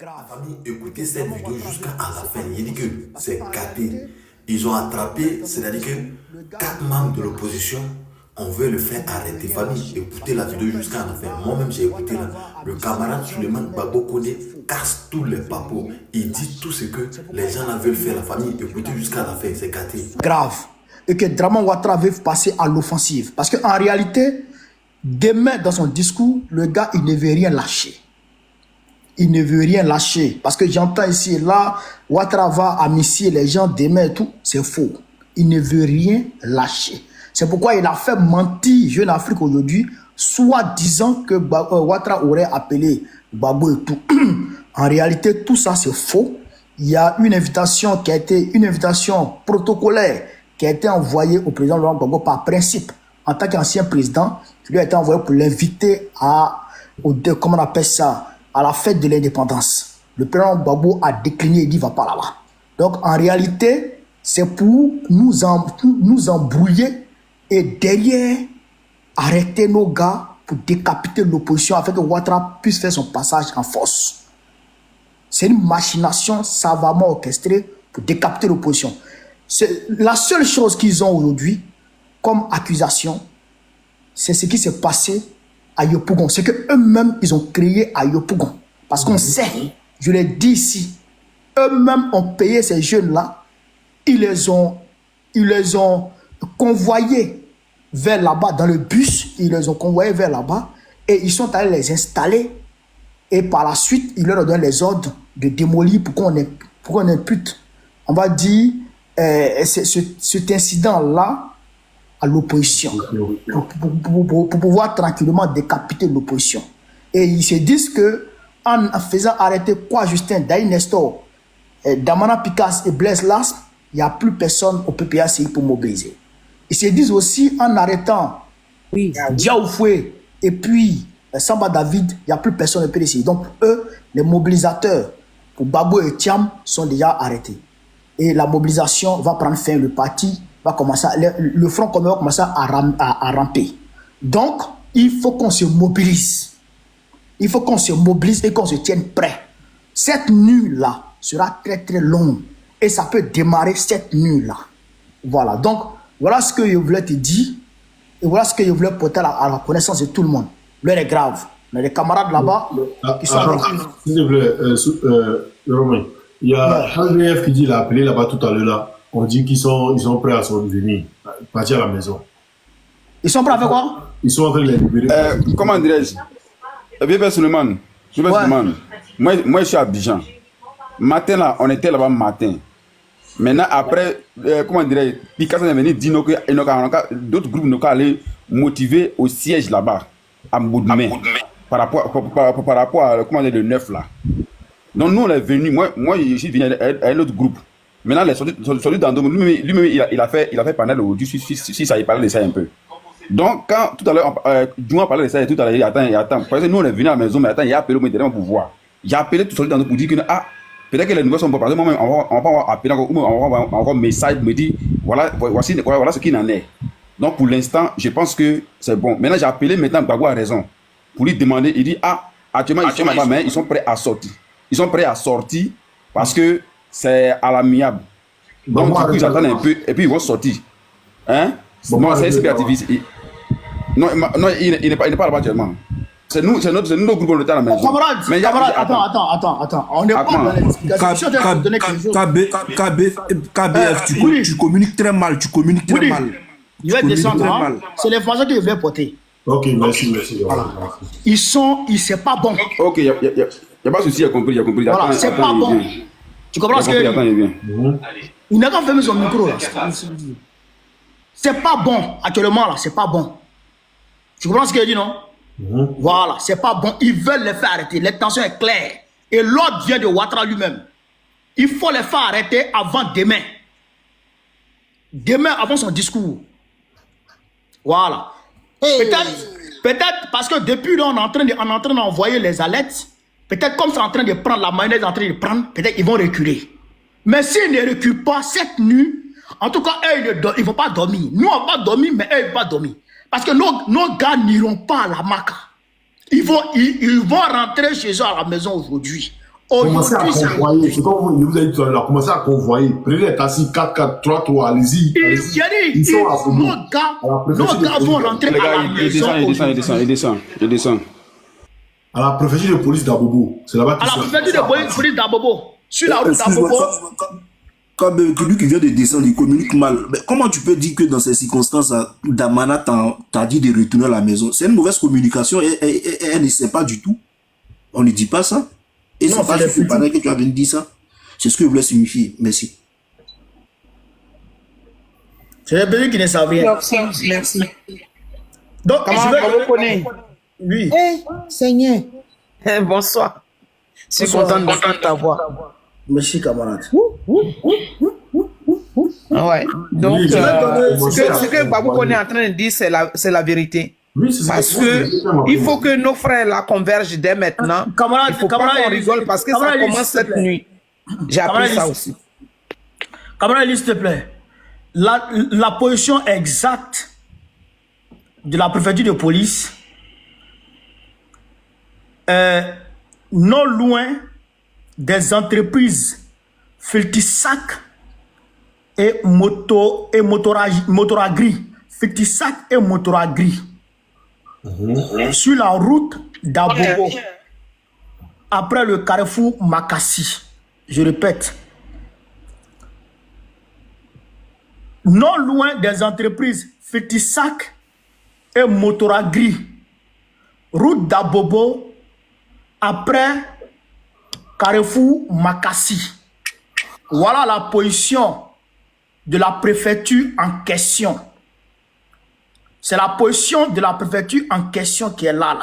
La famille, écoutez cette vidéo jusqu'à la fin. Il dit que c'est gâté. Ils ont attrapé, c'est-à-dire que 4 membres de l'opposition, on veut le faire arrêter. Famille, écoutez la vidéo jusqu'à la fin. Moi-même, j'ai écouté là. Le camarade Suleiman Babo Kone casse tous les papos. Il dit tout ce que les gens là veulent faire. La famille, écoutez jusqu'à la fin. C'est gâté. Grave. Et que Draman Ouattara veut passer à l'offensive. Parce qu'en réalité, demain, dans son discours, le gars, il ne veut rien lâcher. Il ne veut rien lâcher. Parce que j'entends ici et là, Ouattara va amnistier les gens demain et tout. C'est faux. Il ne veut rien lâcher. C'est pourquoi il a fait mentir Jeune Afrique aujourd'hui, soit disant que Ouattara aurait appelé Gbagbo et tout. En réalité, tout ça, c'est faux. Il y a une invitation qui a été, une invitation protocolaire qui a été envoyée au président Laurent Gbagbo par principe. En tant qu'ancien président, qui lui a été envoyé pour l'inviter comment on appelle ça, à la fête de l'indépendance. Le président Gbagbo a décliné et dit, va pas là-bas. Donc, en réalité, c'est pour nous embrouiller et derrière, arrêter nos gars pour décapiter l'opposition afin que Ouattara puisse faire son passage en force. C'est une machination savamment orchestrée pour décapiter l'opposition. La seule chose qu'ils ont aujourd'hui comme accusation, c'est ce qui s'est passé à Yopougon. C'est qu'eux-mêmes, ils ont créé à Yopougon. Parce qu'on sait, je l'ai dit ici, eux-mêmes ont payé ces jeunes-là, ils les ont convoyés vers là-bas, dans le bus, ils les ont convoyés vers là-bas, et ils sont allés les installer, et par la suite, ils leur ont donné les ordres de démolir pour qu'on impute, on va dire, cet incident-là à l'opposition, pour pouvoir tranquillement décapiter l'opposition. Et ils se disent que en faisant arrêter quoi Justin, Daï Nestor, Damana Picasse et Blaise Lasme, il n'y a plus personne au PPACI pour mobiliser. Ils se disent aussi en arrêtant Diaoufoué et puis Samba David, il n'y a plus personne au PPACI. Donc eux, les mobilisateurs pour Babo et Thiam sont déjà arrêtés. Et la mobilisation va prendre fin, le parti va commencer, le Front commun va commencer à ramper. Donc, il faut qu'on se mobilise. Il faut qu'on se mobilise et qu'on se tienne prêt. Cette nuit-là sera très très longue. Et ça peut démarrer cette nuit-là. Voilà. Donc, voilà ce que je voulais te dire. Et voilà ce que je voulais porter à la connaissance de tout le monde. L'heure est grave. On a des camarades là-bas qui sont avec nous. S'il te plaît, Romain, il y a HDF qui dit, il a appelé là-bas tout à l'heure là. On dit qu'ils sont prêts à s'en venir, partir à la maison. Ils sont prêts à faire quoi? Ils sont en train de les libérer. Comment dirais-je? Vieux Suleiman, moi je suis à Abidjan. Matin là, on était là-bas matin. Maintenant, après, comment dirais-je, Picasso est venu dire que d'autres groupes n'ont qu'à aller motiver au siège là-bas, à Mboudmé, par rapport à comment dire, le 9 là. Donc nous, on est venus, moi je suis venu à un autre groupe. Maintenant, celui d'Andomo, lui-même, il a fait panel aujourd'hui, si ça y parlait de ça un peu. Donc, quand tout à l'heure, Djouma parlait de ça, et tout à l'heure, il attend. Parce que nous, on est venu à la maison, mais attends, il a appelé au ministère pour voir. Il a appelé tout celui d'Andomo pour dire que, peut-être que les nouvelles sont pas passées, moi-même, on va appeler encore un message, me dire, voilà ce qu'il en est. Donc, pour l'instant, je pense que c'est bon. Maintenant, j'ai appelé, maintenant, Gbagbo a raison. Pour lui demander, il dit, actuellement, ils sont là-bas, mais ils sont prêts à sortir. Ils sont prêts à sortir parce que c'est à l'amiable. Donc, du coup, ils attendent un peu et puis ils vont sortir. Hein? Non, c'est expératif. Non, il n'est pas là-bas actuellement. C'est nous, nos groupes, on est à la maison. Camarade, attends. On n'est pas dans les explications. KBF, tu communiques très mal. Je vais descendre. C'est l'information que je vais porter. Ok, merci. Voilà. C'est pas bon. Ok, il n'y a pas de souci, j'ai compris. Voilà, c'est pas bon. Tu comprends ce que je veux dire? Il n'a qu'à fermer son micro là. C'est pas bon, actuellement là, c'est pas bon. Tu comprends ce que je dis, non? Voilà, c'est pas bon. Ils veulent les faire arrêter. L'intention est claire. Et l'ordre vient de Ouattara lui-même. Il faut les faire arrêter avant demain. Demain, avant son discours. Voilà. Peut-être parce que depuis là, on est en train d'envoyer les alertes. Peut-être comme c'est en train de prendre la mayonnaise, en train de prendre, peut-être ils vont reculer. Mais s'ils ne reculent pas cette nuit, en tout cas, eux, ils ne vont pas dormir. Nous, on va pas dormir, mais eux, ils ne vont pas dormir. Parce que nos gars n'iront pas à la Maca. Ils vont rentrer chez eux à la maison aujourd'hui. Commencez à Aujourd'hui, convoyer. C'est comme vous avez dit tout à l'heure. Commencez à convoyer. Prenez les taxis 4, 4, 3, allez-y. ils sont à Bobo. Nos gars vont rentrer Les à gars, la maison. il descend. À la préfecture de police d'Abobo. C'est là-bas À la préfecture de police d'Abobo. Sur la route Excuse-moi, d'Abobo. quand celui qui vient de descendre, il communique mal. Mais comment tu peux dire que dans ces circonstances, Damana t'a dit de retourner à la maison? C'est une mauvaise communication et elle ne sait pas du tout. On ne dit pas ça. Et Non, c'est pas c'est juste pendant que tu as venu dire ça. C'est ce que je voulais signifier. Merci. C'est les pays qui ne savent rien. Merci. Donc, Comment je vous vais... connaissez? Oui. Seigneur. Bonsoir. Je suis content de t'avoir. Merci, camarade. Ouais. Donc, Oui, ce que Babou Koné est en train de dire, c'est la vérité. Oui, c'est ça. Parce que il faut que nos frères là convergent dès maintenant. Camarade, Il faut pas qu'on rigole parce que ça camarade, commence s'il te cette plaît. nuit. J'ai appris Camarade, ça aussi. Camarade, s'il te plaît. La position exacte de la préfecture de police non loin des entreprises Filtisac et Motoragri. Filtisac et Motoragri. Sur la route d'Abobo. Après le carrefour Makassi. Je répète. Non loin des entreprises Filtisac et Motoragri. Route d'Abobo. Après carrefour Makassi. Voilà la position de la préfecture en question. C'est la position de la préfecture en question qui est là.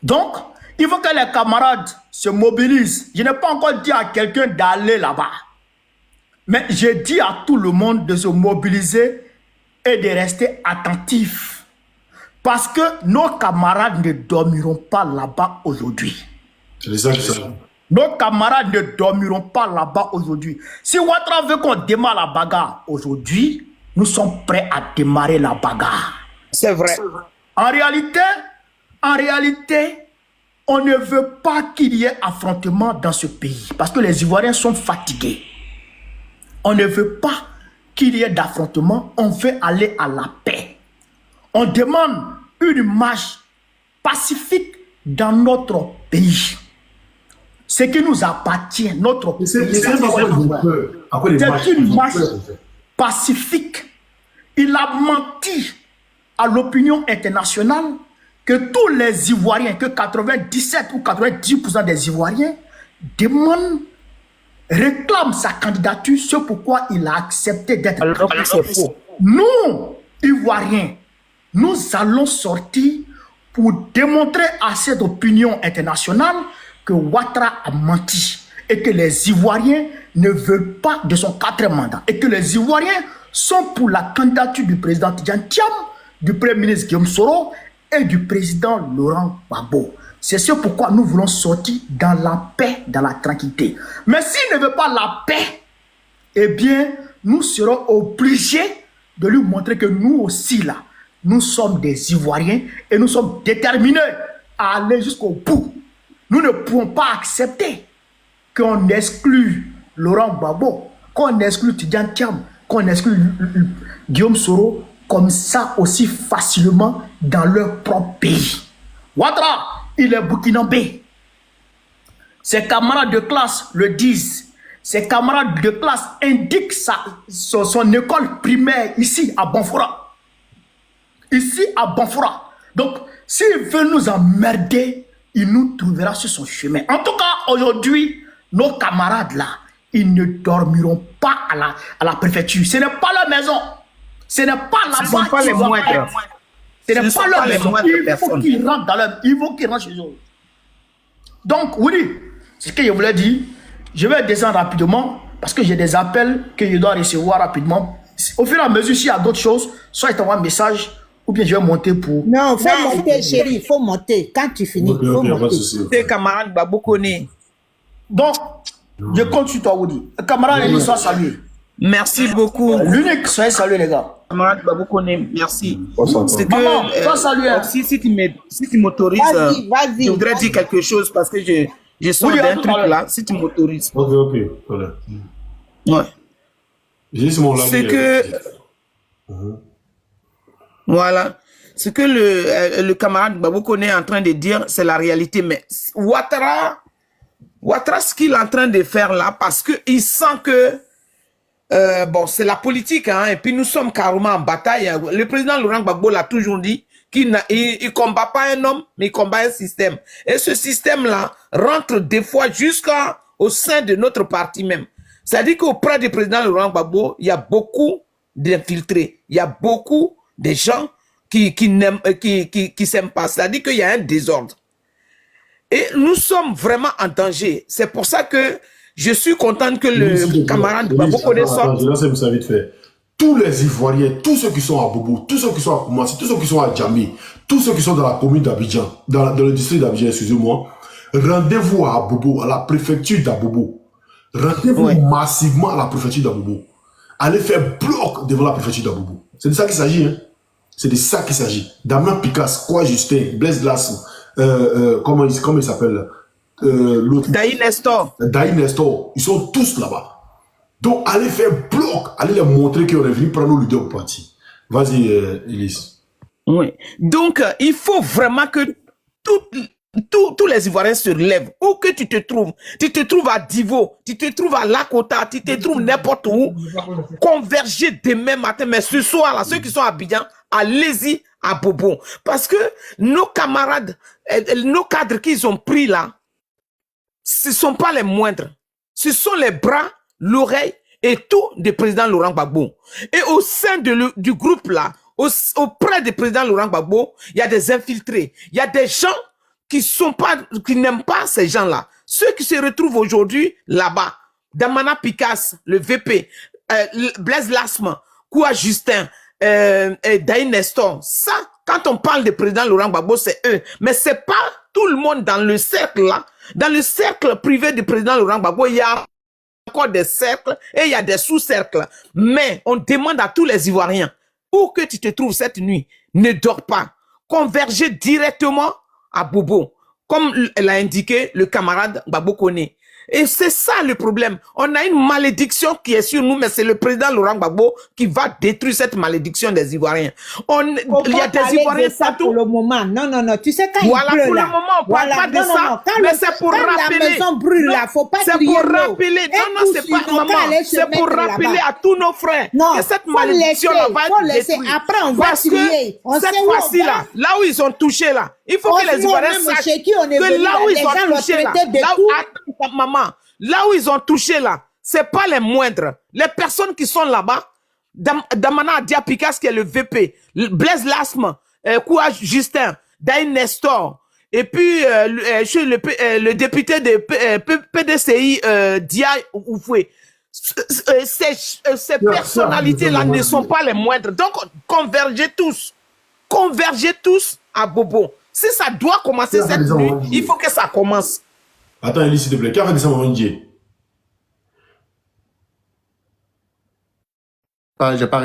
Donc, il faut que les camarades se mobilisent. Je n'ai pas encore dit à quelqu'un d'aller là-bas. Mais j'ai dit à tout le monde de se mobiliser et de rester attentifs. Parce que nos camarades ne dormiront pas là-bas aujourd'hui. C'est ça qui ça. Nos camarades ne dormiront pas là-bas aujourd'hui. Si Ouattara veut qu'on démarre la bagarre aujourd'hui, nous sommes prêts à démarrer la bagarre. C'est vrai. En réalité, on ne veut pas qu'il y ait affrontement dans ce pays. Parce que les Ivoiriens sont fatigués. On ne veut pas qu'il y ait d'affrontement. On veut aller à la paix. On demande une marche pacifique dans notre pays. Ce qui nous appartient, notre pays. C'est une marche pacifique. Il a menti à l'opinion internationale que tous les Ivoiriens, que 97 ou 90% des Ivoiriens demandent, réclament sa candidature, c'est pourquoi il a accepté d'être candidat. Nous, Ivoiriens, nous allons sortir pour démontrer à cette opinion internationale que Ouattara a menti et que les Ivoiriens ne veulent pas de son 4e mandat et que les Ivoiriens sont pour la candidature du président Tidjane Thiam, du Premier ministre Guillaume Soro et du président Laurent Gbagbo. C'est ce pourquoi nous voulons sortir dans la paix, dans la tranquillité. Mais s'il ne veut pas la paix, eh bien, nous serons obligés de lui montrer que nous aussi, là, nous sommes des Ivoiriens et nous sommes déterminés à aller jusqu'au bout. Nous ne pouvons pas accepter qu'on exclue Laurent Gbagbo, qu'on exclue Tidjane Thiam, qu'on exclue Guillaume Soro comme ça aussi facilement dans leur propre pays. Ouattara, il est burkinabé. Ses camarades de classe le disent. Ses camarades de classe indiquent son école primaire ici à Banfora. Ici à Banfora. Donc, s'il veut nous emmerder, il nous trouvera sur son chemin. En tout cas, aujourd'hui, nos camarades là, ils ne dormiront pas à la préfecture. Ce n'est pas leur maison. Ce n'est pas là-bas. Ce ne sont pas les moindres. Ce n'est pas leur maison. Il faut qu'ils rentrent dans leur... Il faut qu'ils rentrent chez eux. Donc, oui, c'est ce que je voulais dire. Je vais descendre rapidement parce que j'ai des appels que je dois recevoir rapidement. Au fur et à mesure, s'il y a d'autres choses, soit il t'envoie un message ou bien je vais monter pour... Non, faut monter, chérie, il faut monter. Quand tu finis, il faut monter. Tes camarades Babou Koné. Donc, je compte sur toi, Woody. Camarade, il soit salué. Merci beaucoup. L'unique, soyez salués, les gars. Camarade Babou Koné, merci. C'est Maman, que sois salué. si tu m'autorises, Vas-y. je voudrais dire quelque chose parce que Je sors Oui, d'un tout truc à l'heure. là, si tu m'autorises. Ok, voilà. Ouais. J'ai juste mon C'est avis. que, voilà, ce que le camarade Baboukoné est en train de dire, c'est la réalité. Mais Ouattara, ce qu'il est en train de faire là, parce qu'il sent que, bon, c'est la politique, hein, et puis nous sommes carrément en bataille. Le président Laurent Gbagbo l'a toujours dit qu'il ne combat pas un homme, mais il combat un système. Et ce système-là rentre des fois jusqu'au sein de notre parti même. C'est-à-dire qu'auprès du président Laurent Gbagbo, il y a beaucoup d'infiltrés. Il y a beaucoup de gens qui s'aiment pas. C'est-à-dire qu'il y a un désordre. Et nous sommes vraiment en danger. C'est pour ça que je suis content que le camarade Gbagbo sorte. Je laisse ça vite fait. Tous les Ivoiriens, tous ceux qui sont à Bobo, tous ceux qui sont à Koumassi, tous ceux qui sont à Djamé, tous ceux qui sont dans la commune d'Abidjan, dans le district d'Abidjan, excusez-moi, rendez-vous à Bobo, à la préfecture d'Abobo. Rendez-vous massivement à la préfecture d'Abobo. Allez faire bloc devant la préfecture d'Abobo. C'est de ça qu'il s'agit. Hein? C'est de ça qu'il s'agit. Damien Picasse, Quoi Justin, Blaise Lassou, comment il s'appelle l'autre Daï Nestor. Daï Nestor, ils sont tous là-bas. Donc, allez faire bloc, allez leur montrer qu'on est venu prendre nos leaders au parti. Vas-y, Elise. Oui. Donc, il faut vraiment que tous les Ivoiriens se lèvent. Où que tu te trouves à Divo, tu te trouves à Lakota, tu te trouves n'importe où, converger demain matin. Mais ce soir, là, ceux qui sont à Abidjan, allez-y à Bobo. Parce que nos camarades, nos cadres qu'ils ont pris là, ce ne sont pas les moindres. Ce sont les bras, l'oreille et tout du président Laurent Gbagbo. Et au sein du groupe là, auprès du président Laurent Gbagbo, il y a des infiltrés. Il y a des gens qui n'aiment pas ces gens-là. Ceux qui se retrouvent aujourd'hui là-bas, Damana Picasse, le VP, Blaise Lasme, Koua Justin, Daï Nestor, ça, quand on parle du président Laurent Gbagbo, c'est eux. Mais c'est pas tout le monde dans le cercle là. Dans le cercle privé du président Laurent Gbagbo, il y a encore des cercles et il y a des sous-cercles. Mais on demande à tous les Ivoiriens, où que tu te trouves cette nuit, ne dors pas. Convergez directement à Bobo, comme l'a indiqué le camarade Gbagbo Koné. Et c'est ça le problème. On a une malédiction qui est sur nous, mais c'est le président Laurent Gbagbo qui va détruire cette malédiction des Ivoiriens. Il y a des Ivoiriens partout. Pour le moment. Non. Tu sais, quand voilà, il pleut pour là. le moment, on parle pas de ça. Mais c'est pour rappeler. La maison brûle là, faut pas c'est pour rappeler. Non, c'est pas maman. C'est pour rappeler à tous nos frères que cette malédiction-là va être détruite. Après, on va crier. Cette fois-ci-là, là où ils ont touché là, il faut que les Ivoiriens sachent que là où ils ont touché là, maman, là où ils ont touché là, c'est pas les moindres. Les personnes qui sont là-bas, Damana Diapikas qui est le VP, Blaise Lasme, Koua Justin, Daï Nestor, et puis le député de PDCI, Dia Oufoué. Ces personnalités-là ne sont pas les moindres. Donc, convergez tous à Bobo. Si ça doit commencer cette nuit, il faut que ça commence. Attends, Elise, s'il te plaît. Qui a fait ça, Maman Ndié? J'ai pas